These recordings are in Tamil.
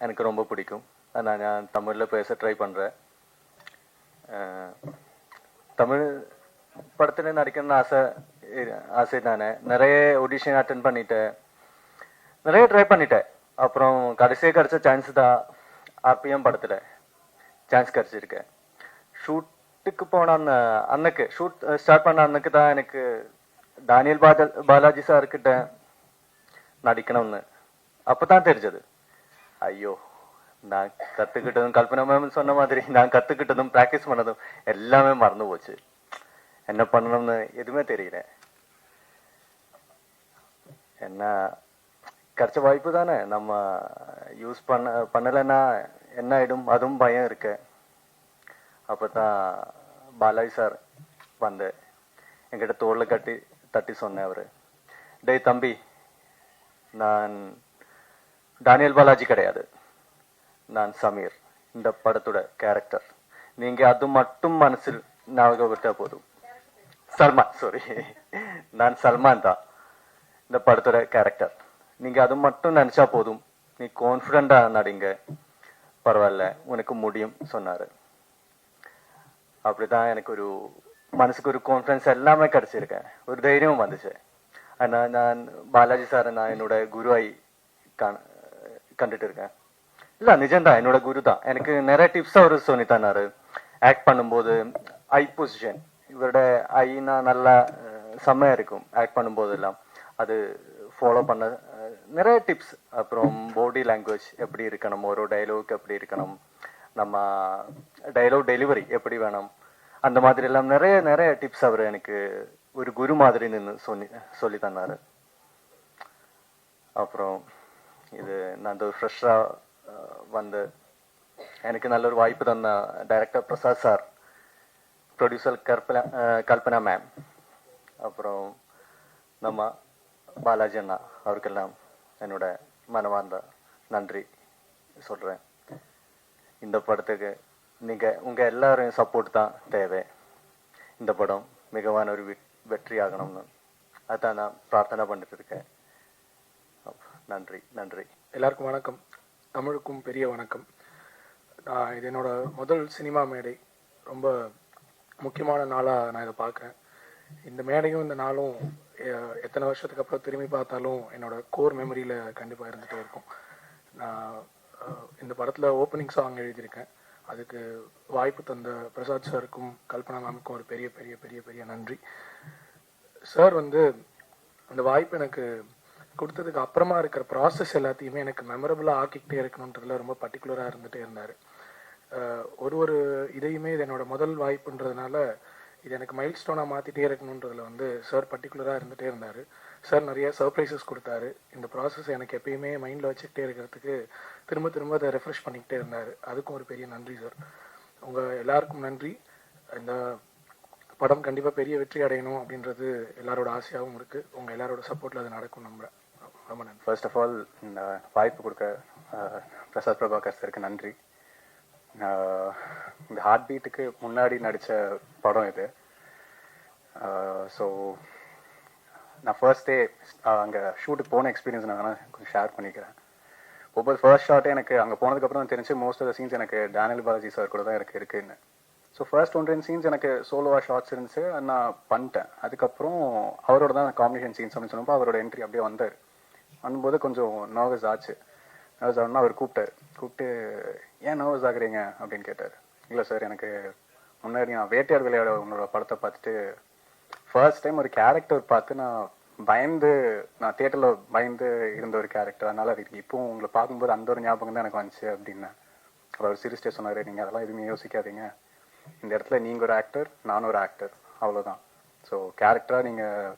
எனக்கு ரொம்ப பிடிக்கும். நான் தமிழில் பேச ட்ரை பண்ணுறேன். தமிழ் படத்தில் நடிக்கணும்னு ஆசை தானே. நிறைய ஆடிஷன் அட்டன் பண்ணிட்டேன், நிறைய ட்ரை பண்ணிட்டேன். அப்புறம் கடைசியாக கிடைச்ச சான்ஸ் தான் ஆர்பிஎம் படத்தில் சான்ஸ் கிடச்சிருக்கேன். ஷூட்டுக்கு போன அன்னைக்கு, ஷூட் ஸ்டார்ட் பண்ண அன்னைக்கு தான் எனக்கு டானியல் பாலாஜி சார்கிட்ட நடிக்கணும்னு அப்போ தான் தெரிஞ்சது. ஐயோ, நான் கற்றுக்கிட்டதும் கல்பனா மேம் சொன்ன மாதிரி நான் கற்றுக்கிட்டதும் ப்ராக்டிஸ் பண்ணதும் எல்லாமே மறந்து போச்சு. என்ன பண்ணணும்னு எதுவுமே தெரியல. என்ன கிடைச்ச வாய்ப்பு தானே, நம்ம யூஸ் பண்ணலைன்னா என்ன ஆயிடும், அதுவும் பயம் இருக்கு. அப்போ தான் பாலாஜி சார் வந்து என்கிட்ட தோளில் தட்டி சொன்னேன். அவர், டேய் தம்பி, நான் டானியல் பாலாஜி கிடையாது, நான் சமீர், இந்த படத்தோட கேரக்டர். நீங்க அது மட்டும் மனசில் ஞாபகப்படுத்தா போதும். சல்மான், சாரி, நான் சல்மான் தான் இந்த படத்தோட கேரக்டர். நீங்க அது மட்டும் நினைச்சா போதும், நீ கான்ஃபிடண்டா நடிங்க, பரவாயில்ல, உனக்கு முடியும் சொன்னாரு. அப்படிதான் எனக்கு ஒரு மனசுக்கு ஒரு கான்ஃபிடன்ஸ் எல்லாமே கிடைச்சிருக்கேன், ஒரு தைரியம் வந்துச்சு. ஆனா நான் பாலாஜி சாரை நான் என்னோட குருவாய் கண்டுட்டு இருக்கேன். இல்ல, நிஜம்தான், என்னோட குரு தான். எனக்கு நிறைய டிப்ஸ் அவர் சொல்லி தந்தாரு. ஆக்ட் பண்ணும்போது ஐ பொசிஷன், இவரோட ஐனா நல்லா செம்மையா இருக்கும் ஆக்ட் பண்ணும்போது எல்லாம், அது ஃபாலோ பண்ண நிறைய டிப்ஸ். அப்புறம் பாடி லாங்குவேஜ் எப்படி இருக்கணும், ஒரு டைலாக் எப்படி இருக்கணும், நம்ம டைலாக் டெலிவரி எப்படி வேணும், அந்த மாதிரி எல்லாம் நிறைய நிறைய டிப்ஸ் அவர் எனக்கு ஒரு குரு மாதிரி நின்று சொல்லி தந்தாரு. அப்புறம் இது நான் ஃப்ரெஷ்ஷாக வந்து எனக்கு நல்ல ஒரு வாய்ப்பு தந்த director Prasad sir, producer Kalpana ma'am, அப்புறம் நம்ம பாலாஜி அண்ணா, அவருக்கெல்லாம் என்னோட மனமார்ந்த நன்றி சொல்கிறேன். இந்த படத்துக்கு உங்கள் எல்லாரும் சப்போர்ட் தான் தேவை. இந்த படம் மிகவான ஒரு வெற்றி ஆகணும்னு அதான் நான் பிரார்த்தனை பண்ணிட்டு இருக்கேன். நன்றி நன்றி. எல்லாருக்கும் வணக்கம். தமிழுக்கும் பெரிய வணக்கம். இது என்னோட முதல் சினிமா மேடை. ரொம்ப முக்கியமான நாளாக நான் இதை பார்க்குறேன். இந்த மேடையும் இந்த நாளும் எத்தனை வருஷத்துக்கு அப்புறம் திரும்பி பார்த்தாலும் என்னோட கோர் மெமரியில் கண்டிப்பாக இருந்துகிட்டே இருக்கும். நான் இந்த படத்தில் ஓப்பனிங் சாங் எழுதியிருக்கேன். அதுக்கு வாய்ப்பு தந்த பிரசாத் சாருக்கும் கல்பனா மேமுக்கும் ஒரு பெரிய பெரிய பெரிய பெரிய நன்றி. சார் அந்த வாய்ப்பு எனக்கு கொடுத்ததுக்கு அப்புறமா இருக்கிற ப்ராசஸ் எல்லாத்தையுமே எனக்கு மெமரபுளாக ஆக்கிக்கிட்டே இருக்கணுன்றதுல ரொம்ப பர்டிகுலராக இருந்துகிட்டே இருந்தார். ஒரு இதையுமே இது என்னோட முதல் வாய்ப்புன்றதுனால இது எனக்கு மைல் ஸ்டோனாக மாற்றிட்டே இருக்கணுன்றதுல சார் பர்டிகுலராக இருந்துகிட்டே இருந்தார். சார் நிறைய சர்ப்ரைசஸ் கொடுத்தாரு. இந்த ப்ராசஸ் எனக்கு எப்பயுமே மைண்டில் வச்சுக்கிட்டே இருக்கிறதுக்கு திரும்ப திரும்ப அதை ரெஃப்ரெஷ் பண்ணிக்கிட்டே இருந்தார். அதுக்கும் ஒரு பெரிய நன்றி சார். உங்கள் எல்லாருக்கும் நன்றி. இந்த படம் கண்டிப்பாக பெரிய வெற்றி அடையணும் அப்படின்றது எல்லாரோட ஆசையாகவும் இருக்குது. உங்கள் எல்லாரோட சப்போர்ட்டில் அது நடக்கும் நம்புகிறேன். ரொம்ப நன்றி. ஃபர்ஸ்ட் ஆஃப் ஆல், இந்த வாய்ப்பு கொடுக்க பிரசாத் பிரபாகர் சாருக்கு நன்றி. இந்த ஹார்ட் பீட்டுக்கு முன்னாடி நடித்த படம் இது. ஸோ நான் ஃபர்ஸ்ட் டே அங்கே ஷூட்டுக்கு போன எக்ஸ்பீரியன்ஸ் நான் கொஞ்சம் ஷேர் பண்ணிக்கிறேன். ஒவ்வொரு ஃபர்ஸ்ட் ஷாட்டே எனக்கு அங்கே போனதுக்கப்புறம் தான் தெரிஞ்சு மோஸ்ட் ஆஃப் த சீன்ஸ் எனக்கு டானியல் பாலாஜி சார் கூட தான் எனக்கு இருக்குன்னு. ஸோ ஃபர்ஸ்ட் 1-2 சீன்ஸ் எனக்கு சோலோவாக ஷார்ட்ஸ் இருந்துச்சு, நான் பண்ணிட்டேன். அதுக்கப்புறம் அவரோட தான் காம்பினேஷன் சீன்ஸ் அப்படின்னு சொன்னப்போ அவரோட என்ட்ரி அப்படியே வந்தார். வரும்போது கொஞ்சம் நர்வஸ் ஆச்சு. நர்வஸ் ஆகணும்னா அவர் கூப்பிட்டு ஏன் நர்வஸ் ஆகுறீங்க அப்படின்னு கேட்டார். இல்லை சார், எனக்கு முன்னாடி நான் வேட்டையார் விளையாட உங்களோட படத்தை பார்த்துட்டு ஃபர்ஸ்ட் டைம் ஒரு கேரக்டர் பார்த்து நான் தியேட்டரில் பயந்து இருந்த ஒரு கேரக்டர், அதனால அது இப்போவும் உங்களை பார்க்கும்போது அந்த ஒரு ஞாபகம் தான் எனக்கு வந்துச்சு அப்படின்னு அவர் சிரிச்சிட்டே சொன்னார். நீங்கள் அதெல்லாம் எதுவுமே யோசிக்காதீங்க, இந்த இடத்துல நீங்கள் ஒரு ஆக்டர், நானும் ஒரு ஆக்டர், அவ்வளோதான். ஸோ கேரக்டராக நீங்கள்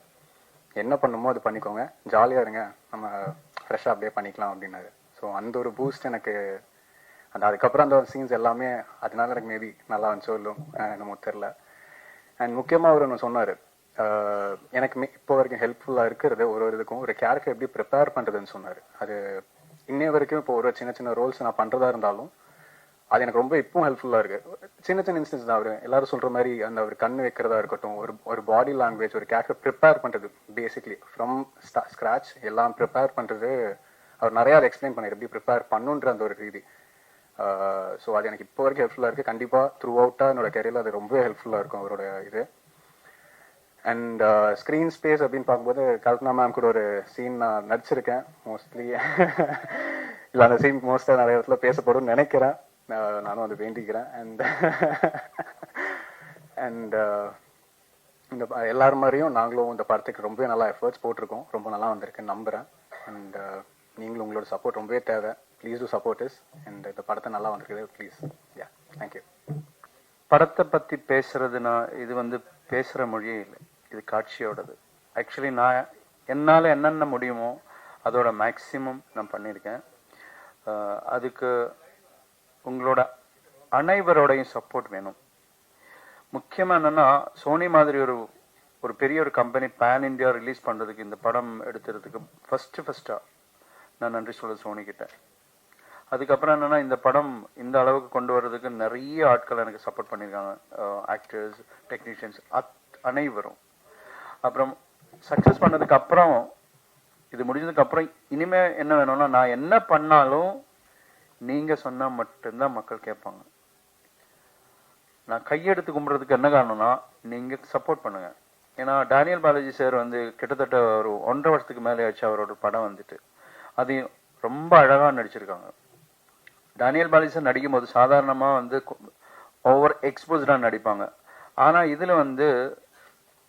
என்ன பண்ணுமோ அது பண்ணிக்கோங்க, ஜாலியாக இருங்க, நம்ம ஃப்ரெஷ்ஷாக அப்படியே பண்ணிக்கலாம் அப்படின்னாரு. ஸோ அந்த ஒரு பூஸ்ட் எனக்கு அதுக்கப்புறம் அந்த சீன்ஸ் எல்லாமே அதனால எனக்கு மேபி நல்லா வந்துச்சோ இல்லையும் என்னமோ தெரில. அண்ட் முக்கியமாக அவர் ஒன்று சொன்னார், எனக்கு இப்போ வரைக்கும் ஹெல்ப்ஃபுல்லாக இருக்கிறது ஒரு இதுக்கும் ஒரு கேரக்டர் எப்படி ப்ரிப்பேர் பண்ணுறதுன்னு சொன்னார். அது இன்னைய வரைக்கும் இப்போ ஒரு சின்ன சின்ன ரோல்ஸ் நான் பண்ணுறதா இருந்தாலும் அது எனக்கு ரொம்ப இப்பவும் ஹெல்ப்ஃபுல்லாக இருக்குது. சின்ன சின்ன இன்ஸ்டன்ஸ் தான். அவர் எல்லாரும் சொல்கிற மாதிரி அந்த ஒரு கண் வைக்கிறதா இருக்கட்டும், ஒரு பாடி லாங்குவேஜ், ஒரு கேரக்டர் ப்ரிப்பேர் பண்ணுறது, பேசிக்லி ஃப்ரம் ஸ்க்ராச் எல்லாம் ப்ரிப்பேர் பண்ணுறது அவர் நிறையா அதை எக்ஸ்பிளைன் பண்ணார் எப்படி ப்ரிப்பேர் பண்ணுன்ற அந்த ஒரு ரீதி. ஸோ அது எனக்கு இப்போ வரைக்கும் ஹெல்ப்ஃபுல்லாக இருக்குது. கண்டிப்பாக த்ரூ அவுட்டாக என்னோட கெரியரில் அது ரொம்ப ஹெல்ப்ஃபுல்லாக இருக்கும் அவரோட இது. அண்ட் ஸ்க்ரீன் ஸ்பேஸ் அப்படின்னு பார்க்கும்போது கல்பனா மேம் கூட ஒரு சீன் நான் நடிச்சிருக்கேன் மோஸ்ட்லி. இல்லை அந்த சீன் மோஸ்ட்டாக நிறைய இடத்துல பேசப்படும்னு நினைக்கிறேன். நானும் அதை வேண்டிக்கிறேன். அண்ட் இந்த எல்லாரும் மாதிரியும் நாங்களும் இந்த படத்துக்கு ரொம்பவே நல்லா எஃபர்ட்ஸ் போட்டிருக்கோம். ரொம்ப நல்லா வந்திருக்குன்னு நம்புகிறேன். அண்ட் நீங்களும் உங்களோட சப்போர்ட் ரொம்பவே தேவை. Please do support is. And இந்த படத்தை நல்லா வந்திருக்குது. ப்ளீஸ். Yeah, thank you. படத்தை பற்றி பேசுறதுனா இது வந்து பேசுகிற மொழியே இல்லை, இது காட்சியோடது. ஆக்சுவலி நான் என்னால் என்னென்ன முடியுமோ அதோட மேக்ஸிமம் நான் பண்ணியிருக்கேன். அதுக்கு உங்களோட அனைவரோடையும் சப்போர்ட் வேணும். முக்கியமாக என்னென்னா சோனி மாதிரி ஒரு பெரிய ஒரு கம்பெனி பேன் இந்தியா ரிலீஸ் பண்ணுறதுக்கு இந்த படம் எடுத்துறதுக்கு ஃபஸ்ட்டாக நான் நன்றி சொல்லுது சோனி கிட்ட. அதுக்கப்புறம் என்னென்னா இந்த படம் இந்த அளவுக்கு கொண்டு வர்றதுக்கு நிறைய ஆட்கள் எனக்கு சப்போர்ட் பண்ணியிருக்காங்க. ஆக்டர்ஸ், டெக்னீஷியன்ஸ் அனைவரும். அப்புறம் சக்ஸஸ் பண்ணதுக்கு அப்புறம், இது முடிஞ்சதுக்கு அப்புறம் இனிமே என்ன வேணும்னா, நான் என்ன பண்ணாலும் நீங்க சொன்னா மட்டும்தான் மக்கள் கேட்பாங்க. நான் கையெடுத்து கும்பிட்றதுக்கு என்ன காரணம்னா நீங்க சப்போர்ட் பண்ணுங்க. ஏன்னா டேனியல் பாலாஜி சார் வந்து கிட்டத்தட்ட ஒரு 1.5 வருஷத்துக்கு மேலே ஆச்சு அவரோட படம் வந்துட்டு. அது ரொம்ப அழகா நடிச்சிருக்காங்க. டேனியல் பாலாஜி சார் நடிக்கும் போது சாதாரணமா வந்து ஓவர் எக்ஸ்போஸ்டா நடிப்பாங்க. ஆனா இதுல வந்து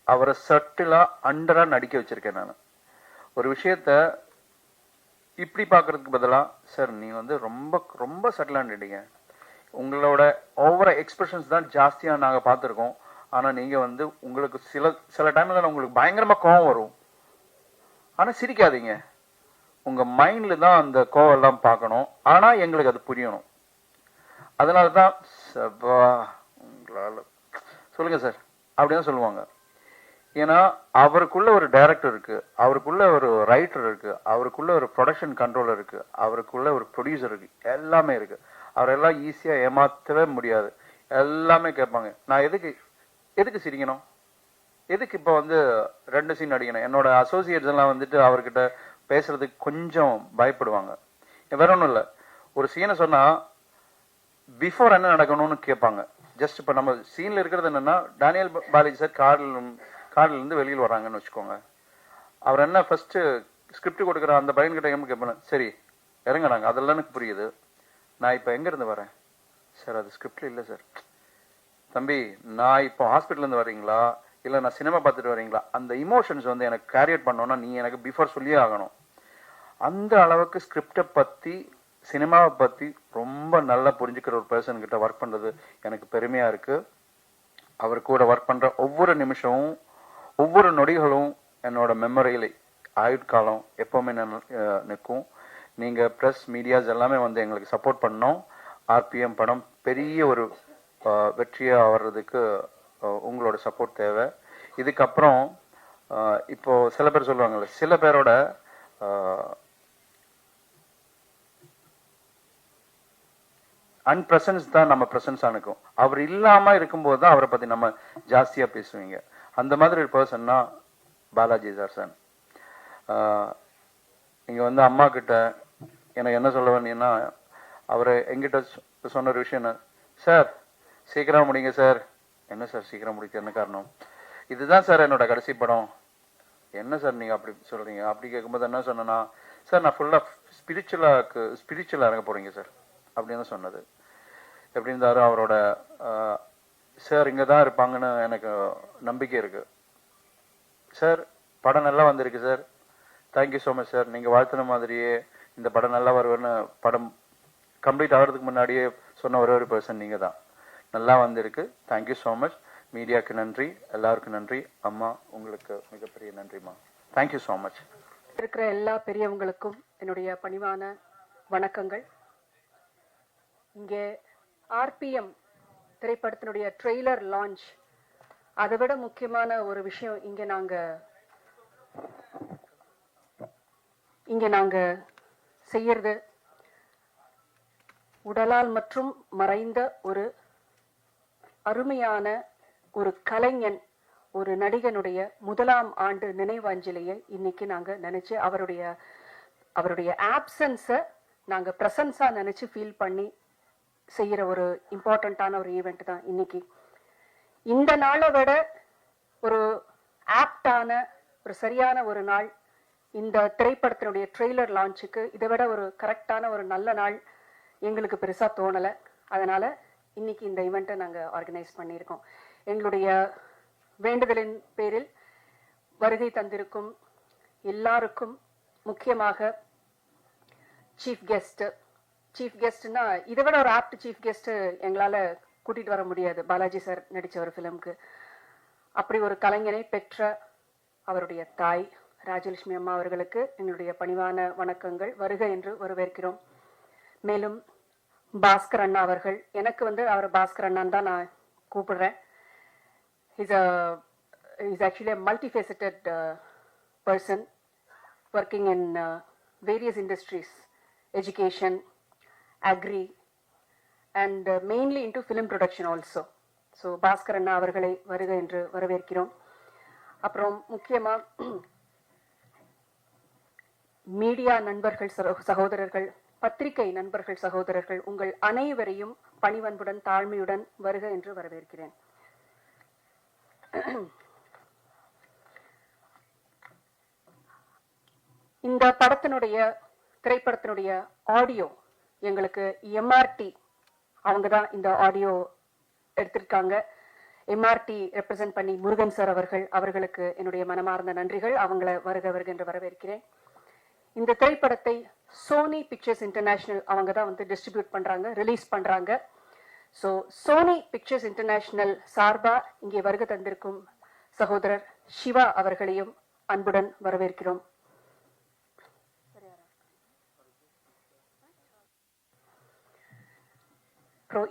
அவரை சட்டிலா அண்டரா நடிக்க வச்சிருக்கேன் நான். ஒரு விஷயத்த இப்படி பாக்குறதுக்கு பதிலா, சார் நீ வந்து ரொம்ப ரொம்ப சட்டிலா நடிங்க, உங்களோட ஓவர எக்ஸ்பிரஷன்ஸ் தான் ஜாஸ்தியா நாங்க பார்த்துருக்கோம். ஆனா நீங்க வந்து உங்களுக்கு சில டைம்ல உங்களுக்கு பயங்கரமா கோவம் வரும், ஆனா சிரிக்காதீங்க. உங்க மைண்ட்ல தான் அந்த கோவம் எல்லாம் பார்க்கணும், ஆனா எங்களுக்கு அது புரியணும். அதனாலதான் உங்களால சொல்லுங்க சார் அப்படிதான் சொல்லுவாங்க. ஏன்னா அவருக்குள்ள ஒரு டைரக்டர் இருக்கு, அவருக்குள்ள ஒரு ரைட்டர் இருக்கு, அவருக்குள்ள ஒரு ப்ரொடக்ஷன் கண்ட்ரோலர் இருக்கு, அவருக்குள்ள ஒரு ப்ரொடியூசர் இருக்கு, எல்லாமே இருக்கு. அவரெல்லாம் ஈஸியா ஏமாத்தவே முடியாது. எல்லாமே கேட்பாங்க, நான் எதுக்கு சிரிக்கணும், எதுக்கு இப்ப வந்து 2 சீன் அடிக்கணும். என்னோட அசோசியேட்ஸ் எல்லாம் வந்துட்டு அவர்கிட்ட பேசுறதுக்கு கொஞ்சம் பயப்படுவாங்க. வேற ஒண்ணும் இல்ல, ஒரு சீனை சொன்னா பிஃபோர் என்ன நடக்கணும்னு கேட்பாங்க. ஜஸ்ட் இப்ப நம்ம சீன்ல இருக்கிறது என்னன்னா, டேனியல் பாலாஜி சார் கார்ல இருந்து வெளியில் வராங்கன்னு வச்சுக்கோங்க. அவர் என்ன ஃபர்ஸ்ட் ஸ்கிரிப்ட் கொடுக்குற அந்த பையன் கிட்ட கேட்பேன், சரி இறங்குறாங்க, அதெல்லாம் எனக்கு புரியுது, நான் இப்ப எங்க இருந்து வரேன் சார், அது ஸ்கிரிப்ட்ல இல்ல சார். தம்பி, நான் இப்போ ஹாஸ்பிட்டல் இருந்து வரீங்களா இல்ல நான் சினிமா பார்த்துட்டு வரீங்களா, அந்த இமோஷன்ஸ் வந்து எனக்கு கேரியேட் பண்ணோம்னா நீ எனக்கு பிஃபோர் சொல்லியே ஆகணும். அந்த அளவுக்கு ஸ்கிரிப்டை பத்தி சினிமாவை பத்தி ரொம்ப நல்லா புரிஞ்சுக்கிற ஒரு பர்சன் கிட்ட ஒர்க் பண்றது எனக்கு பெருமையா இருக்கு. அவர் கூட ஒர்க் பண்ற ஒவ்வொரு நிமிஷமும் ஒவ்வொரு நொடிகளும் என்னோட மெமரியில ஆயுட்காலம் எப்பவுமே நிற்கும். நீங்க பிரஸ் மீடியாஸ் எல்லாமே வந்து எங்களுக்கு சப்போர்ட் பண்ணோம். ஆர்பிஎம் படம் பெரிய ஒரு வெற்றியா வர்றதுக்கு உங்களோட சப்போர்ட் தேவை. இதுக்கப்புறம் இப்போ சில பேர் சொல்லுவாங்கல்ல, சில பேரோட அன்பிரசன்ஸ் தான் நம்ம பிரசன்ஸ் அனுக்கும். அவர் இல்லாம இருக்கும்போது தான் அவரை பத்தி நம்ம ஜாஸ்தியா பேசுவீங்க. அந்த மாதிரி ஒரு பர்சன்னா பாலாஜி சார். இங்க வந்து அம்மா கிட்ட எனக்கு என்ன சொல்ல வேண்டியன்னா, அவரை எங்கிட்ட சொன்ன ஒரு விஷயம், சார் சீக்கிரம் முடிங்க சார். என்ன சார் சீக்கிரம் முடிக்க என்ன காரணம், இதுதான் சார் என்னோட கடைசி படம். என்ன சார் நீங்க அப்படி சொல்றீங்க? அப்படி கேட்கும்போது என்ன சொன்னா, சார் நான் ஃபுல்லா ஸ்பிரிச்சுவலா இறங்க போறீங்க சார் அப்படின்னு சொன்னது. எப்படி இருந்தாலும் அவரோட சார் இங்க தான் இருப்பாங்கன்னு எனக்கு நம்பிக்கை இருக்கு. சார் படம் நல்லா வந்திருக்கு sir, thank you so much sir. நீங்க வாழ்த்துன மாதிரியே இந்த படம் நல்லா வருவேன்னு படம் கம்ப்ளீட் ஆகிறதுக்கு முன்னாடியே சொன்ன ஒரே ஒரு பர்சன் நீங்க தான். நல்லா வந்திருக்கு, தேங்க்யூ ஸோ மச். மீடியாவுக்கு நன்றி, எல்லாருக்கும் நன்றி. அம்மா உங்களுக்கு மிகப்பெரிய நன்றிம்மா, தேங்க்யூ ஸோ மச். இருக்கிற எல்லா பெரியவங்களுக்கும் என்னுடைய பணிவான வணக்கங்கள். இங்கே ஆர்பிஎம் திரைப்படத்தினுடைய ட்ரெய்லர் லான்ச், அதை விட முக்கியமான ஒரு விஷயம் இங்க நாங்க செய்யறது, உடலால் மற்றும் மறைந்த ஒரு அருமையான ஒரு கலைஞன், ஒரு நடிகனுடைய 1ஆம் ஆண்டு நினைவாஞ்சலியை இன்னைக்கு நாங்க நினைச்சு அவருடைய அவருடைய ஆப்சன்ஸை நாங்கள் ப்ரெசன்ஸாக நினச்சி ஃபீல் பண்ணி செய்கிற ஒரு இம்பார்ட்டண்ட்டான ஒரு ஈவெண்ட் தான் இன்னைக்கு. இந்த நாளை விட ஒரு ஆப்டான ஒரு சரியான ஒரு நாள் இந்த திரைப்படத்தினுடைய ட்ரெய்லர் லான்ச்சுக்கு இதை விட ஒரு கரெக்டான ஒரு நல்ல நாள் எங்களுக்கு பெருசாக தோணலை. அதனால் இன்னைக்கு இந்த ஈவெண்ட்டை நாங்கள் ஆர்கனைஸ் பண்ணியிருக்கோம். எங்களுடைய வேண்டுதலின் பேரில் வருகை தந்திருக்கும் எல்லாருக்கும், முக்கியமாக சீஃப் கெஸ்ட்னா இதை விட ஒரு ஆப்ட் சீஃப் கெஸ்ட் எங்களால் கூட்டிகிட்டு வர முடியாது. பாலாஜி சார் நடித்த ஒரு ஃபிலிம்க்கு அப்படி ஒரு கலைஞனை பெற்ற அவருடைய தாய் ராஜலட்சுமி அம்மா அவர்களுக்கு எங்களுடைய பணிவான வணக்கங்கள். வருக என்று வரவேற்கிறோம். மேலும் பாஸ்கர் அண்ணா அவர்கள், எனக்கு அவர் பாஸ்கர் அண்ணான்னு தான் நான் கூப்பிடுறேன். Is actually a multifaceted person working in various industries, education, agri and mainly into film production also. So Bhaskar அண்ணா அவர்களை வருக என்று வரவேற்கிறோம். அப்புறம் முக்கியமாக மீடியா நண்பர்கள், சகோதரர்கள், பத்திரிகை நண்பர்கள், சகோதரர்கள், உங்கள் அனைவரையும் பணிவன்புடன் தாழ்மையுடன் வருக என்று வரவேற்கிறேன். இந்த திரைப்படத்தினுடைய ஆடியோ எங்களுக்கு எம்ஆர்டி அவங்க தான் இந்த ஆடியோ எடுத்திருக்காங்க. எம்ஆர்டி ரெப்ரசென்ட் பண்ணி முருகன் சார் அவர்களுக்கு என்னுடைய மனமார்ந்த நன்றிகள். அவங்கள வருக என்று வரவேற்கிறேன். இந்த திரைப்படத்தை சோனி பிக்சர்ஸ் இன்டர்நேஷனல் அவங்க தான் டிஸ்ட்ரிபியூட் பண்றாங்க, ரிலீஸ் பண்றாங்க. ஸோ சோனி பிக்சர்ஸ் இன்டர்நேஷனல் சார்பா இங்கே வருகை தந்திருக்கும் சகோதரர் சிவா அவர்களையும் அன்புடன் வரவேற்கிறோம்.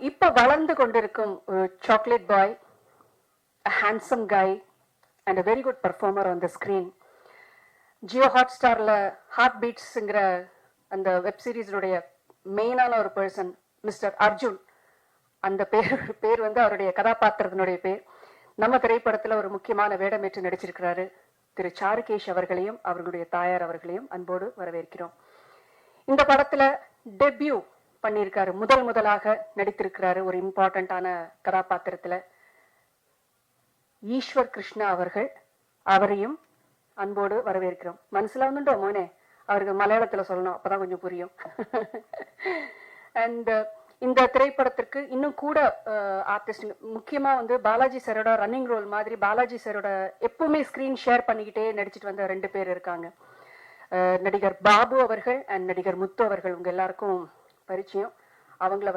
இப்ப வளர்ந்து கொண்டிருக்கும் ஒரு chocolate boy, a handsome guy and a very good performer on the screen. Jio ஹாட்ஸ்டார்ல ஹார்ட் பீட்ஸ்ங்கிற அந்த வெப் சீரிஸுடைய மெயினான ஒரு பர்சன் மிஸ்டர் அர்ஜுன், அந்த பேர் அவருடைய கதாபாத்திரத்தினுடைய பேர். நம்ம திரைப்படத்துல ஒரு முக்கியமான வேடமேற்று நடிச்சிருக்கிறாரு திரு சாருகேஷ் அவர்களையும் அவர்களுடைய தாயார் அவர்களையும் அன்போடு வரவேற்கிறோம். இந்த படத்துல டெபியூ பண்ணியிருக்காரு, முதலாக நடித்திருக்கிறாரு ஒரு இம்பார்ட்டன்டான கதாபாத்திரத்துல ஈஸ்வர் கிருஷ்ணா அவரையும் அன்போடு வரவேற்கிறோம். மனசுல வந்துட்டோம் மோனே, அவருக்கு மலையாளத்துல சொல்லணும், அப்பதான் கொஞ்சம் புரியும். அண்ட் இந்த திரைப்படத்திற்கு இன்னும் கூட ஆர்டிஸ்ட், முக்கியமா பாலாஜி சாரோட ரன்னிங் ரோல் மாதிரி பாலாஜி சாரோட எப்பவுமே ஸ்கிரீன் ஷேர் பண்ணிக்கிட்டே நடிச்சிட்டு வந்த 2 பேர் இருக்காங்க. நடிகர் பாபு அவர்கள் அண்ட் நடிகர் முத்து அவர்கள், உங்க எல்லாருக்கும் பரிச்சயம். அவங்கள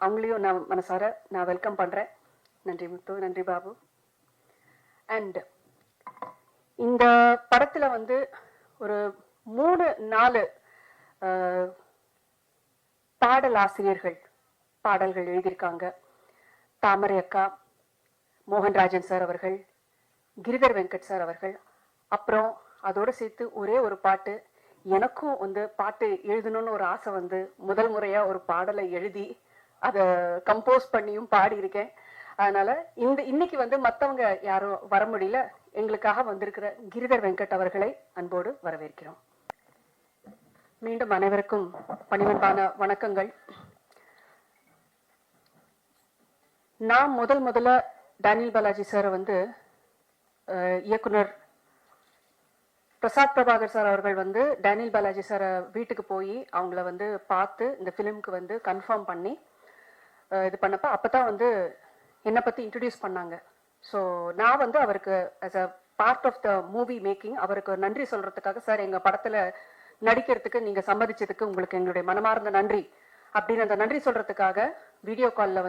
அவங்களையும் நான் மனசார வெல்கம் பண்றேன். நன்றி முத்து, நன்றி பாபு. அண்ட் இந்த படத்துல ஒரு 3-4 பாடல் ஆசிரியர்கள் பாடல்கள் எழுதியிருக்காங்க. தாமரை அக்கா, மோகன்ராஜன் சார் அவர்கள், கிரிதர் வெங்கட் சார் அவர்கள். அப்புறம் அதோட சேர்த்து ஒரே ஒரு பாட்டு, எனக்கும் பாட்டு எழுதணும்னு ஒரு ஆசை முதல் முறையா ஒரு பாடலை எழுதி அதை கம்போஸ் பண்ணியும் பாடி இருக்கேன். அதனால இன்னைக்கு மத்தவங்க யாரும் வர முடியல, எங்களுக்காக வந்திருக்கிற கிரிதர் வெங்கட் அவர்களை அன்போடு வரவேற்கிறோம். மீண்டும் அனைவருக்கும் பணிவன்பான வணக்கங்கள். நான் முதல்ல டேனியல் பாலாஜி சார் இயக்குனர் பிரசாத் பிரபாகர் சார் அவர்கள் டேனியல் பாலாஜி சாரை வீட்டுக்கு போய் அவங்கள பார்த்து இந்த ஃபிலிம்க்கு கன்ஃபார்ம் பண்ணி இது பண்ணப்ப அப்பதான் என்னை பத்தி இன்ட்ரடியூஸ் பண்ணாங்க. ஸோ நான் அவருக்கு as a part of the movie making அவருக்கு நன்றி சொல்றதுக்காக, சார் எங்க படத்துல நடிக்கிறதுக்கு நீங்க சம்மதிச்சதுக்கு உங்களுக்கு எங்களுடைய மனமார்ந்த நன்றி அப்படின்னு அந்த நன்றி சொல்றதுக்காக வீடியோ காலில்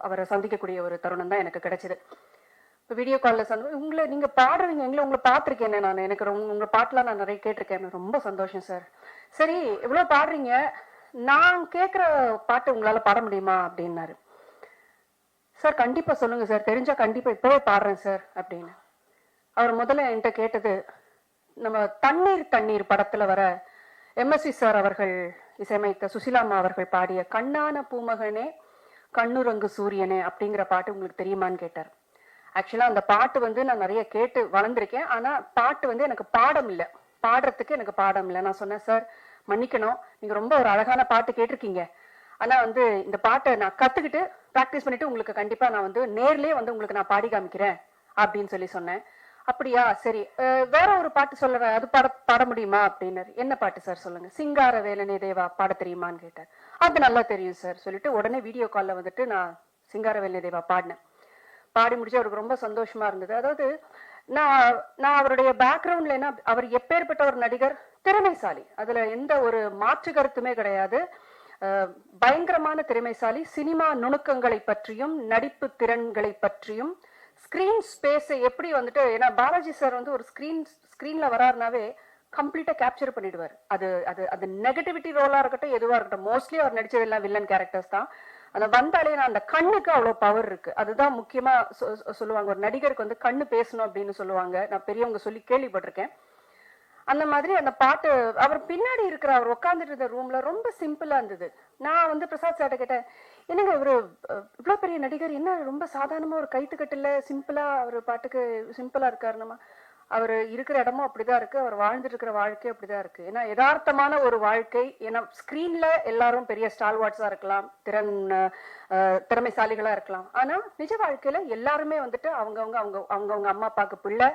அவரை சந்திக்கக்கூடிய ஒரு தருணம் தான் எனக்கு கிடைச்சது. இப்போ வீடியோ காலில் உங்களை நீங்க பாடுறீங்க, உங்களை பார்த்துருக்கேன் நான், எனக்கு உங்க பாட்டுலாம் நான் நிறைய கேட்டிருக்கேன், ரொம்ப சந்தோஷம் சார். சரி இவ்வளோ பாடுறீங்க, நான் கேட்குற பாட்டு உங்களால பாட முடியுமா அப்படின்னாரு. சார் கண்டிப்பா சொல்லுங்க சார், தெரிஞ்சா கண்டிப்பா இப்பவே பாடுறேன் சார் அப்படின்னு. அவர் முதல்ல என்கிட்ட கேட்டது, நம்ம தண்ணீர் படத்துல வர எம்எஸ்வி சார் அவர்கள் இசையமைத்த சுசிலாமா அவர்கள் பாடிய கண்ணான பூமகனே கண்ணுரங்கு சூரியனே அப்படிங்கிற பாட்டு உங்களுக்கு தெரியுமான்னு கேட்டார். ஆக்சுவலா அந்த பாட்டு நான் நிறைய கேட்டு வளர்ந்துருக்கேன், ஆனா பாட்டு எனக்கு பாடம் இல்லை, பாடுறதுக்கு எனக்கு பாடம் இல்லை. நான் சொன்னேன், சார் மன்னிக்கணும், நீங்க ரொம்ப ஒரு அழகான பாட்டு கேட்டிருக்கீங்க, ஆனா வந்து இந்த பாட்டை நான் கத்துக்கிட்டு ப்ராக்டிஸ் பண்ணிட்டு உங்களுக்கு கண்டிப்பா நான் வந்து நேர்லயே வந்து உங்களுக்கு நான் பாடி காமிக்கிறேன் அப்படின்னு சொல்லி சொன்னேன். அப்படியா, சரி, வேற ஒரு பாட்டு சொல்லுறேன், அது பாட முடியுமா அப்படின்னாரு. என்ன பாட்டு சார் சொல்லுங்க. சிங்கார வேலனே தேவா பாட தெரியுமான்னு கேட்டார். அது நல்லா தெரியும் சார் சொல்லிட்டு உடனே வீடியோ கால்ல வந்துட்டு நான் சிங்கார வேலனே தேவா பாடினேன். பாடி முடிச்சு அவருக்கு ரொம்ப சந்தோஷமா இருந்தது. அதாவது நான் அவருடைய பேக்ரவுண்ட்ல என்ன, அவர் எப்பேற்பட்ட ஒரு நடிகர், திறமைசாலி, அதுல எந்த ஒரு மாற்று கருத்துமே கிடையாது. பயங்கரமான திறமைசாலி. சினிமா நுணுக்கங்களை பற்றியும் நடிப்பு திறன்களை பற்றியும் ஸ்கிரீன் ஸ்பேஸை எப்படி வந்துட்டு, ஏன்னா பாலாஜி சார் வந்து ஒரு ஸ்கிரீன்ல வராருனாவே கம்ப்ளீட்டா கேப்சர் பண்ணிடுவார். அது அது அது நெகட்டிவிட்டி ரோலா இருக்கட்டும், எதுவா இருக்கட்டும், மோஸ்ட்லி அவர் நடிச்சது எல்லாம் வில்லன் கேரக்டர்ஸ் தான். அந்த வந்தாலே நான் அந்த கண்ணுக்கு அவ்வளவு பவர் இருக்கு. அதுதான் முக்கியமா சொல்லுவாங்க, ஒரு நடிகருக்கு வந்து கண்ணு பேசணும் அப்படின்னு சொல்லுவாங்க. நான் பெரியவங்க சொல்லி கேள்விப்பட்டிருக்கேன். அந்த மாதிரி அந்த பாட்டு அவர் பின்னாடி இருக்கிற அவர் உட்காந்துட்டு இருந்த ரூம்ல ரொம்ப சிம்பிளா இருந்தது. நான் வந்து பிரசாத் சார்ட்ட கேட்டேன், என்னங்க இவரு இவ்வளவு பெரிய நடிகர், என்ன ரொம்ப சாதாரணமா ஒரு கைத்துக்கட்டுல சிம்பிளா ஒரு பாட்டுக்கு சிம்பிளா இருக்காருமா. அவர் இருக்கிற இடமும் அப்படிதான் இருக்கு, அவர் வாழ்ந்துட்டு இருக்கிற வாழ்க்கை அப்படிதான் இருக்கு. ஏன்னா யதார்த்தமான ஒரு வாழ்க்கை. ஏன்னா ஸ்கிரீன்ல எல்லாரும் பெரிய ஸ்டால்வார்ட்ஸா இருக்கலாம், திறமைசாலிகளா இருக்கலாம், ஆனா நிஜ வாழ்க்கையில எல்லாருமே வந்துட்டு அவங்கவுங்க அம்மா அப்பாவுக்கு பிள்ளை,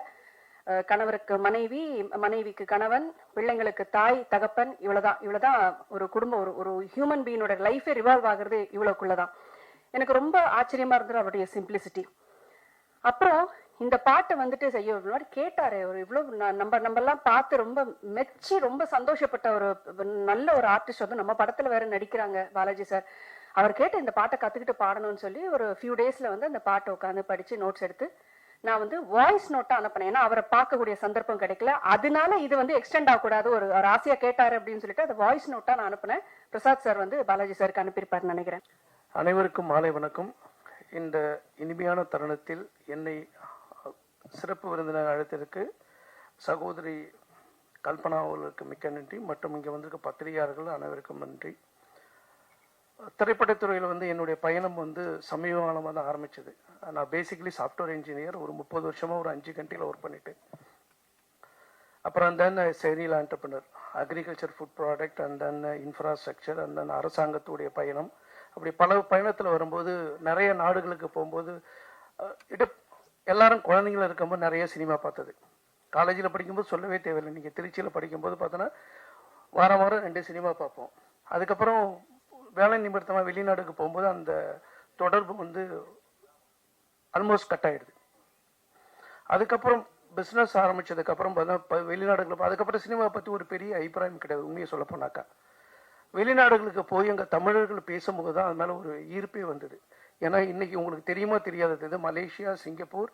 கணவருக்கு மனைவி, மனைவிக்கு கணவன், பிள்ளைங்களுக்கு தாய் தகப்பன், இவ்வளவுதான் ஒரு குடும்பம். ஒரு ஹியூமன் பீயினோட லைஃபே ரிவால்வ் ஆகுறது இவ்வளவுக்குள்ளதான். எனக்கு ரொம்ப ஆச்சரியமா இருந்தது அவருடைய சிம்பிளிசிட்டி. அப்புறம் இந்த பாட்டை வந்துட்டு செய்ய கேட்டாரு, ஒரு இவ்வளவு நம்ம எல்லாம் பார்த்து ரொம்ப மெச்சி ரொம்ப சந்தோஷப்பட்ட ஒரு நல்ல ஒரு ஆர்டிஸ்ட் வந்து நம்ம படத்துல வேற நடிக்கிறாங்க பாலாஜி சார். அவர் கேட்டு இந்த பாட்டை கத்துக்கிட்டு பாடணும்னு சொல்லி ஒரு ஃபியூ டேஸ்ல வந்து அந்த பாட்டை உட்காந்து படிச்சு நோட்ஸ் எடுத்து நான் வந்து வாய்ஸ் நோட்டா அனுப்பினேன். ஏன்னா அவரை பார்க்கக்கூடிய சந்தர்ப்பம் கிடைக்கல, அதனால இது வந்து எக்ஸ்டெண்ட் ஆகக்கூடாது, ஒரு ஆசையா கேட்டாரு அப்படின்னு சொல்லிட்டு அதை வாய்ஸ் நோட்டா நான் அனுப்பினேன். பிரசாத் சார் வந்து பாலாஜி சாருக்கு அனுப்பியிருப்பாருன்னு நினைக்கிறேன். அனைவருக்கும் மாலை வணக்கம். இந்த இனிமையான தருணத்தில் என்னை சிறப்பு விருந்தினர் அழைத்ததற்கு சகோதரி கல்பனா அவர்களுக்கு மிக்க நன்றி, மற்றும் இங்கே வந்திருக்க பத்திரிகையாளர்கள் அனைவருக்கும் நன்றி. திரைப்படத்துறையில் வந்து என்னுடைய பயணம் வந்து சமீப காலமாக தான் ஆரம்பிச்சது. நான் பேசிக்கலி சாஃப்ட்வேர் இன்ஜினியர். ஒரு 30 வருஷமாக ஒரு 5 கண்ட்ரியில் ஒர்க் பண்ணிட்டு, அப்புறம் then serial entrepreneur, agriculture, food product, and then infrastructure, and then அரசாங்கத்துடைய பயணம். அப்படி பல பயணத்தில் வரும்போது நிறைய நாடுகளுக்கு போகும்போது எல்லாரும் குழந்தைங்கள இருக்கும்போது நிறைய சினிமா பார்த்தது. காலேஜில் படிக்கும்போது சொல்லவே தேவையில்லை. நீங்கள் திருச்சியில் படிக்கும்போது பார்த்தோன்னா வாரம் 2 சினிமா பார்ப்போம். அதுக்கப்புறம் வேலை நிமித்தமாக வெளிநாடுக்கு போகும்போது அந்த தொடர்பு வந்து ஆல்மோஸ்ட் கட் ஆயிடுது. அதுக்கப்புறம் பிஸ்னஸ் ஆரம்பிச்சதுக்கப்புறம் பார்த்தா வெளிநாடுகள், அதுக்கப்புறம் சினிமா பற்றி ஒரு பெரிய அபிப்பிராயம் கிடையாது. உண்மையை சொல்ல போனாக்கா வெளிநாடுகளுக்கு போய் அங்கே தமிழர்கள் பேசும்போது தான் அது மேலே ஒரு ஈர்ப்பே வந்தது. ஏன்னா இன்னைக்கு உங்களுக்கு தெரியுமா தெரியாதது, மலேசியா, சிங்கப்பூர்,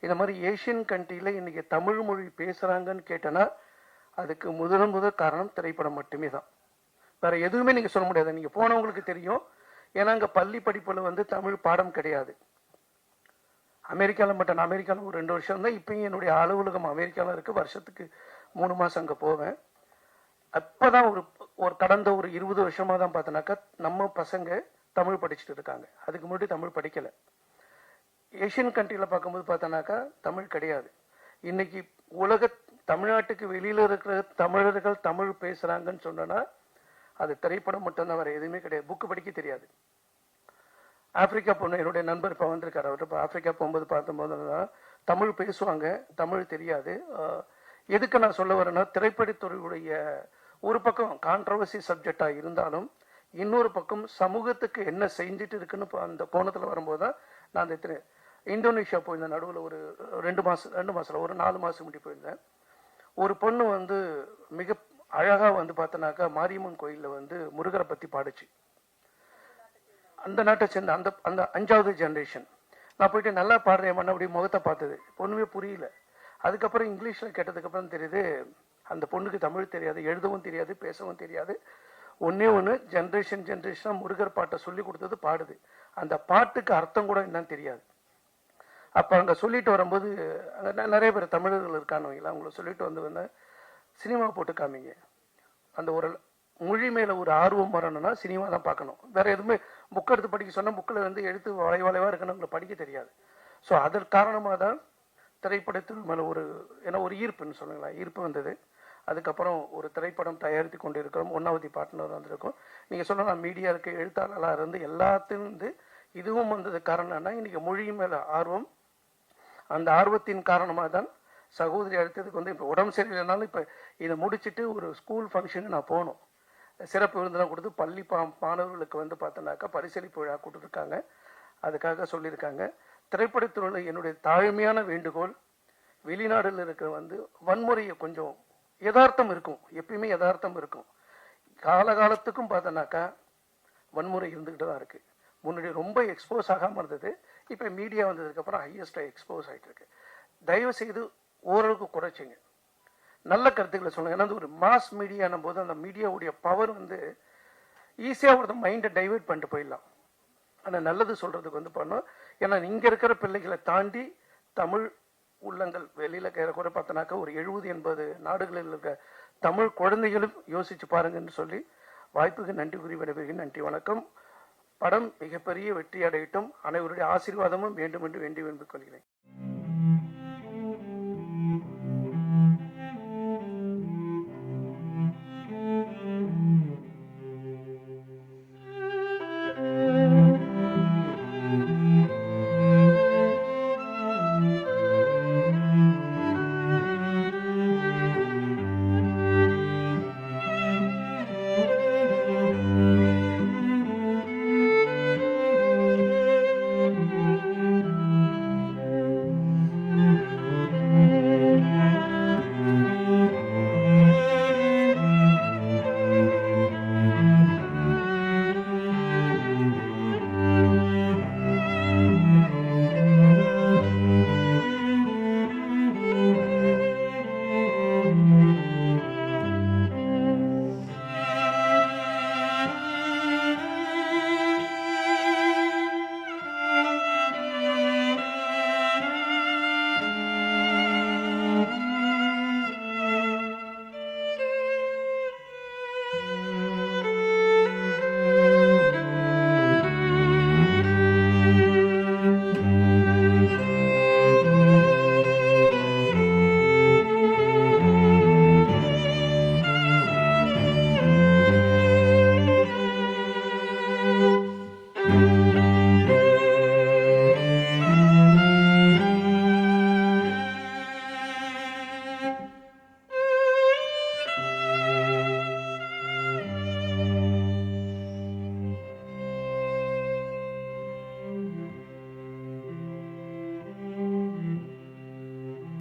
இந்த மாதிரி ஏஷியன் கண்ட்ரியில் இன்னைக்கு தமிழ் மொழி பேசுகிறாங்கன்னு கேட்டேன்னா அதுக்கு முதல் காரணம் திரைப்படம் மட்டுமே தான். வேற எதுவுமே நீங்கள் சொல்ல முடியாது. நீங்கள் போனவங்களுக்கு தெரியும். ஏன்னா அங்கே பள்ளி படிப்பில் வந்து தமிழ் பாடம் கிடையாது. அமெரிக்காவில் மட்டும், நான் அமெரிக்காவில் ஒரு 2 வருஷம் தான். இப்பயும் என்னுடைய அலுவலகம் அமெரிக்காவில் இருக்குது. வருஷத்துக்கு 3 மாதம் அங்கே போவேன். அப்போதான் ஒரு கடந்த ஒரு 20 வருஷமாக தான் பார்த்தோன்னாக்கா நம்ம பசங்க தமிழ் படிச்சுட்டு இருக்காங்க. அதுக்கு முன்னாடி தமிழ் படிக்கலை. ஏஷியன் கண்ட்ரியில் பார்க்கும்போது பார்த்தோன்னாக்கா தமிழ் கிடையாது. இன்னைக்கு தமிழ்நாட்டுக்கு வெளியில் இருக்கிற தமிழர்கள் தமிழ் பேசுகிறாங்கன்னு சொன்னோன்னா அது திரைப்படம் மட்டும்தான், வேறு எதுவுமே கிடையாது. புக்கு படிக்க தெரியாது. ஆப்பிரிக்கா பொண்ணு என்னுடைய நண்பர் இப்போ வந்திருக்காரு. அவர் இப்போ ஆப்பிரிக்கா போகும்போது பார்த்தபோது தான் தமிழ் பேசுவாங்க, தமிழ் தெரியாது. எதுக்கு நான் சொல்ல வரேன்னா, திரைப்படத்துறையுடைய ஒரு பக்கம் கான்ட்ரவர்சி சப்ஜெக்டாக இருந்தாலும் இன்னொரு பக்கம் சமூகத்துக்கு என்ன செஞ்சுட்டு இருக்குன்னு அந்த கோணத்தில் வரும்போது தான் நான் அந்த இந்தோனேஷியா போயிருந்தேன். நடுவில் ஒரு 2 மாதம் ஒரு 4 மாதம் முன்னாடி போயிருந்தேன். ஒரு பொண்ணு வந்து மிக அழகாக வந்து பார்த்தோன்னாக்கா மாரியம்மன் கோயிலில் வந்து முருகரை பற்றி பாடுச்சு. அந்த நாட்டை சேர்ந்த அந்த 5வது ஜென்ரேஷன். நான் போயிட்டு நல்லா பாடுறேன் அப்படி முகத்தை பார்த்தது, பொண்ணுமே புரியல. அதுக்கப்புறம் இங்கிலீஷில் கேட்டதுக்கப்புறம் தெரியுது அந்த பொண்ணுக்கு தமிழ் தெரியாது, எழுதவும் தெரியாது, பேசவும் தெரியாது. ஒன்று ஜென்ரேஷனாக முருகர் பாட்டை சொல்லி கொடுத்தது பாடுது. அந்த பாட்டுக்கு அர்த்தம் கூட என்னன்னு தெரியாது. அப்போ அங்கே சொல்லிட்டு வரும்போது அங்கே நிறைய பேர் தமிழர்கள் இருக்கானுங்களா, அவங்கள சொல்லிட்டு வந்து சினிமா போட்டு காமிங்க. அந்த ஒரு மொழி மேலே ஒரு ஆர்வம் வரணும்னா சினிமா தான் பார்க்கணும். வேற எதுவுமே புக் எடுத்து படிக்க சொன்னால் புக்கில் வந்து எழுத்து வளைவாக இருக்கணும், அவங்களை படிக்க தெரியாது. ஸோ அதற்கு காரணமாக தான் திரைப்படத்தில் மேலே ஒரு ஈர்ப்புன்னு சொல்லுங்களா, ஈர்ப்பு வந்தது. அதுக்கப்புறம் ஒரு திரைப்படம் தயாரித்து கொண்டு இருக்கிறோம். 1வது பார்ட்னர் வந்திருக்கோம். நீங்கள் சொன்ன நான் மீடியா இருக்க எழுத்தாளராக இருந்து எல்லாத்தையும் வந்து இதுவும் வந்தது காரணம்னா இன்றைக்கி மொழி மேலே ஆர்வம், அந்த ஆர்வத்தின் காரணமாக தான் சகோதரி அடுத்ததுக்கு வந்து இப்போ உடம்பு சரியில்லைனாலும் இப்போ இதை முடிச்சுட்டு ஒரு ஸ்கூல் ஃபங்க்ஷனுக்கு நான் போகணும். சிறப்பு விருந்தெல்லாம் கொடுத்து பள்ளி மாணவர்களுக்கு வந்து பார்த்தோன்னாக்கா பரிசளிப்பு விழா கொடுத்துருக்காங்க. அதுக்காக சொல்லியிருக்காங்க. திரைப்படத்துறையில் என்னுடைய தாழ்மையான வேண்டுகோள், வெளிநாடுல இருக்கிற வந்து வன்முறையை கொஞ்சம் யதார்த்தம் இருக்கும், எப்பயுமே யதார்த்தம் இருக்கும். காலகாலத்துக்கும் பார்த்தோன்னாக்கா வன்முறை இருந்துக்கிட்டு தான் இருக்குது. முன்னாடி ரொம்ப எக்ஸ்போஸ் ஆகாமல் இருந்தது, இப்போ மீடியா வந்ததுக்கப்புறம் ஹையஸ்டாக எக்ஸ்போஸ் ஆகிட்டு இருக்கு. தயவு செய்து ஓரளவுக்கு குறைச்சிங்க, நல்ல கருத்துக்களை சொல்லுங்கள். ஏன்னா ஒரு மாஸ் மீடியானும் போது அந்த மீடியாவுடைய பவர் வந்து ஈஸியாக ஒரு மைண்டை டைவெர்ட் பண்ணிட்டு போயிடலாம். ஆனால் நல்லது சொல்கிறதுக்கு வந்து பண்ணோம். ஏன்னா இங்கே இருக்கிற பிள்ளைகளை தாண்டி தமிழ் உள்ளங்கள் வெளியில் கூட பார்த்தோன்னாக்கா ஒரு 70-80 நாடுகளில் இருக்க தமிழ் குழந்தைகளும் யோசிச்சு பாருங்கன்னு சொல்லி வாய்ப்புக்கு நன்றி கூறி விடைபெறுகிறேன். நன்றி, வணக்கம். படம் மிகப்பெரிய வெற்றி அடையட்டும். அனைவருடைய ஆசீர்வாதமும் வேண்டும் என்று வேண்டி வேண்டிக் கொள்கிறேன்.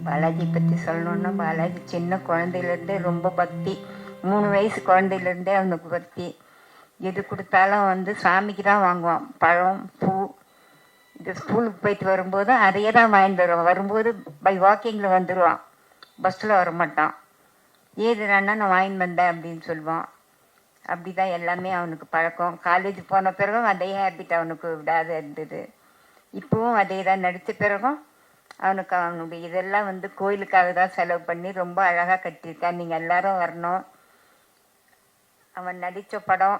பாலாஜி பற்றி சொல்லணுன்னா, பாலாஜி சின்ன குழந்தையிலேருந்தே ரொம்ப பக்தி. 3 வயசு குழந்தையிலேருந்தே அவனுக்கு பக்தி. எது கொடுத்தாலும் வந்து சாமிக்கு தான் வாங்குவான். பழம், பூ. இது ஸ்கூலுக்கு போயிட்டு வரும்போது அதையே தான் வாங்கிட்டு வருவான். வரும்போது பை வாக்கிங்கில் வந்துடுவான், பஸ்ஸில் வரமாட்டான். ஏதுனா நான் வாங்கிட்டு வந்தேன் அப்படின்னு சொல்லுவான். அப்படி தான் எல்லாமே அவனுக்கு பழக்கம். காலேஜ் போன பிறகும் அதே ஹேபிட் அவனுக்கு விடாத இருந்தது. இப்போவும் அதே தான். நடித்த பிறகும் அவனுடைய இதெல்லாம் வந்து கோயிலுக்காக தான் செலவு பண்ணி ரொம்ப அழகாக கட்டியிருக்கான். நீங்கள் எல்லாரும் வரணும். அவன் நடித்த படம்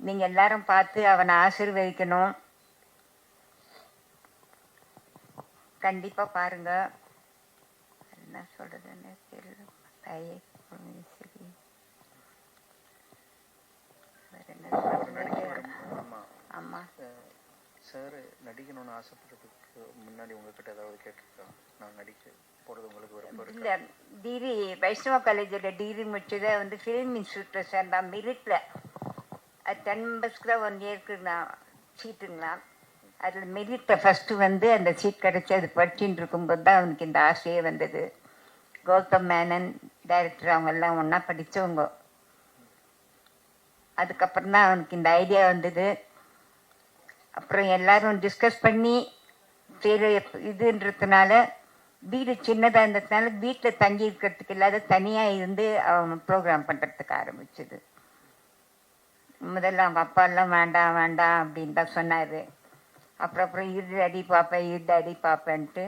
நீங்கள் எல்லாரும் பார்த்து அவனை ஆசீர்வதிக்கணும். கண்டிப்பாக பாருங்க. என்ன சொல்கிறதுன்னு தெரியல. ஆமாம் சார், நடிக்கணும்னு ஆசைப்படுறதுக்கு முன்னாடி உங்ககிட்ட ஏதாவது கேட்டிருக்கோம்? நான் நடிக்க போகிறது உங்களுக்கு விருப்பம் இல்லை. டிகிரி வைஷ்ணவ காலேஜில் டிகிரி முடிச்சதை வந்து ஃபிலிம் இன்ஸ்டியூட்டில் சேர்ந்தான். மெரிட்டில் அது 10 மெம்பர்ஸ்க்கு தான் 1 இயருக்கு நான் சீட்டுங்களா. அதில் மெரிட்டில் ஃபஸ்ட்டு வந்து அந்த சீட் கிடச்சி அது படிச்சுட்டு இருக்கும்போது தான் அவனுக்கு இந்த ஆசையே வந்தது. கௌதம் மேனன் டைரக்டர் அவங்கெல்லாம் ஒன்றா படித்தவங்க. அதுக்கப்புறம் தான் அவனுக்கு இந்த ஐடியா வந்தது. அப்புறம் எல்லாரும் டிஸ்கஸ் பண்ணி சரி இதுன்றதுனால வீடு சின்னதாக இருந்ததுனால வீட்டில் தங்கி இருக்கிறதுக்கு இல்லாத தனியாக இருந்து அவன் ப்ரோக்ராம் பண்ணுறதுக்கு ஆரம்பிச்சது. முதல்ல அவங்க அப்பா எல்லாம் வேண்டாம் வேண்டாம் அப்படின்னு தான் சொன்னார். அப்புறம் இறுதி அடி பார்ப்பேன்ட்டு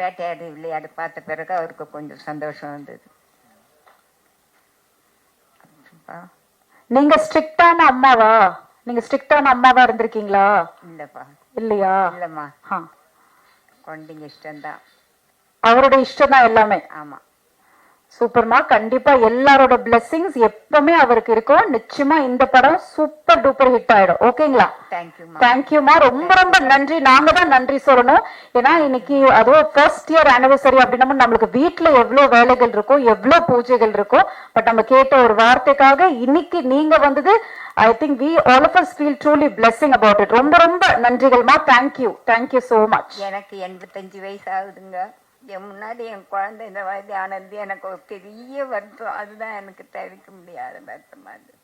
வேட்டையாடு விளையாடு பார்த்த பிறகு அவருக்கு கொஞ்சம் சந்தோஷம் வந்தது. நீங்க ஸ்ட்ரிக்டான அம்மாவா? நீங்க ஸ்ட்ரிக்டான அம்மாவா இருந்திருக்கீங்களா? இல்லப்பா. இல்லையா? இல்லம்மா. குழந்தைங்க இஷ்டம்தான். அவருடைய இஷ்டம் தான் எல்லாமே. ஆமா. சூப்பர்மா, கண்டிப்பா எல்லாரோட பிளெஸிங்ஸ் எப்பவுமே அவருக்கு இருக்கும். நிச்சயமா இந்த படம் சூப்பர் டூப்பர் ஹிட் ஆயிடும். ஓகேங்களா? தேங்க்யூமா. தேங்க்யூமா, ரொம்ப ரொம்ப நன்றி. நாங்க தான் நன்றி சொல்லணும். ஏன்னா இன்னைக்கு அதுவும் ஃபர்ஸ்ட் இயர் ஆனிவர்சரி அப்படின்னா நம்மளுக்கு வீட்டுல எவ்வளவு வேலைகள் இருக்கும், எவ்வளவு பூஜைகள் இருக்கும். பட் நம்ம கேட்ட ஒரு வார்த்தைக்காக இன்னைக்கு நீங்க வந்தது, I think we all of us feel truly blessing about it. ரொம்ப ரொம்ப நன்றிகள்மா. Thank you so much. எனக்கு 85 வயசு ஆகுதுங்க. என் முன்னாடி என் குழந்தை இந்த வயது ஆனது எனக்கு ஒரு பெரிய வருத்தம். அதுதான் எனக்கு தவிர்க்க முடியாத வருத்தமா இருக்கு.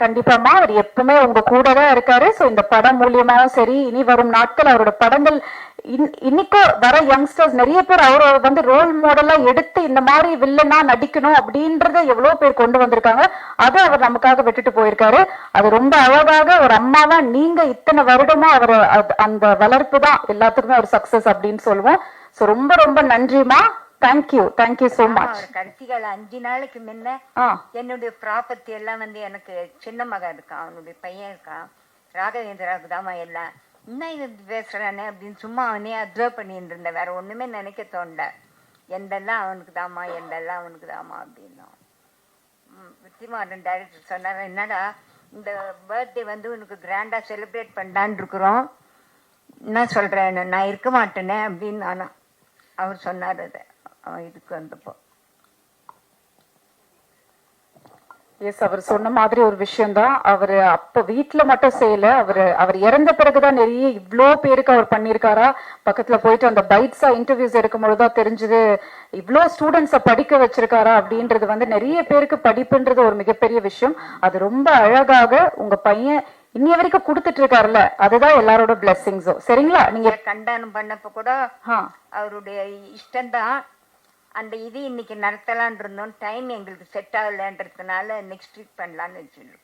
கண்டிப்பாமா, அவர் எப்பவுமே உங்க கூட தான் இருக்காரு. சோ இந்த படம் மூலியமாவும் சரி, இனி வரும் நாட்கள் அவரோட படங்கள் இன்னைக்கு வர யங்ஸ்டர்ஸ் நிறைய பேர் அவரை வந்து ரோல் மாடலா எடுத்து இந்த மாதிரி வில்லனா நடிக்கணும் அப்படின்றத எவ்வளவு பேர் கொண்டு வந்திருக்காங்க. அதை அவர் நமக்காக விட்டுட்டு போயிருக்காரு. அது ரொம்ப அழகாக ஒரு அம்மாவா நீங்க இத்தனை வருடமா அவர் அந்த வளர்ப்பு தான் எல்லாத்துக்குமே ஒரு சக்சஸ் அப்படின்னு சொல்லுவோம். சோ ரொம்ப ரொம்ப நன்றிமா. Thank you so much. கடைசிகள் 5 நாளைக்கு முன்ன என்னுடைய ப்ராப்பர்ட்டி எல்லாம் வந்து எனக்கு சின்ன மகன் இருக்கான், அவனுடைய பையன் இருக்கான், ராகவேந்திராவுக்கு தாமா எல்லாம். இன்னும் இது பேசுறானே அப்படின்னு சும்மா அவனே அப்சர்வ் பண்ணிட்டு இருந்தேன். வேற ஒண்ணுமே நினைக்க தோண்ட. எந்தெல்லாம் அவனுக்கு தாமா அப்படின்னா வித்திமாறன் டைரக்டர் சொன்னார், என்னடா இந்த பர்த்டே வந்து உனக்கு கிராண்டா செலிப்ரேட் பண்ணலான்னு இருக்கிறோம், என்ன சொல்றேன், நான் இருக்க மாட்டேனே அப்படின்னு நானா அவர் சொன்னார். அதை அவன் இதுக்கு வந்தப்போ எஸ், அவர் சொன்ன மாதிரி ஒரு விஷயம் தான். அவரு அப்ப வீட்டுல மட்டும் செய்யல, அவர் இறந்த பிறகுதான் நிறைய இவ்வளோ பேருக்கு அவர் பண்ணியிருக்காரா. பக்கத்துல போயிட்டு அந்த பைட்ஸா இன்டர்வியூஸ் எடுக்கும் பொழுதுதான் தெரிஞ்சது இவ்வளோ ஸ்டூடெண்ட்ஸை படிக்க வச்சிருக்காரா அப்படின்றது. வந்து நிறைய பேருக்கு படிப்புன்றது ஒரு மிகப்பெரிய விஷயம். அது ரொம்ப அழகாக உங்க பையன் இன்னைய வரைக்கும் கொடுத்துட்டு இருக்காருல்ல, அதுதான் எல்லாரோட பிளெஸிங்ஸும். சரிங்களா? நீங்க கண்டனம் பண்ணப்ப கூட அவருடைய இஷ்டம்தான். அந்த இது இன்னைக்கு நடத்தலான் இருந்தோம், டைம் எங்களுக்கு செட் ஆகலன்றதுனால நெக்ஸ்ட் வீக் பண்ணலான்னு வச்சுருக்கோம்.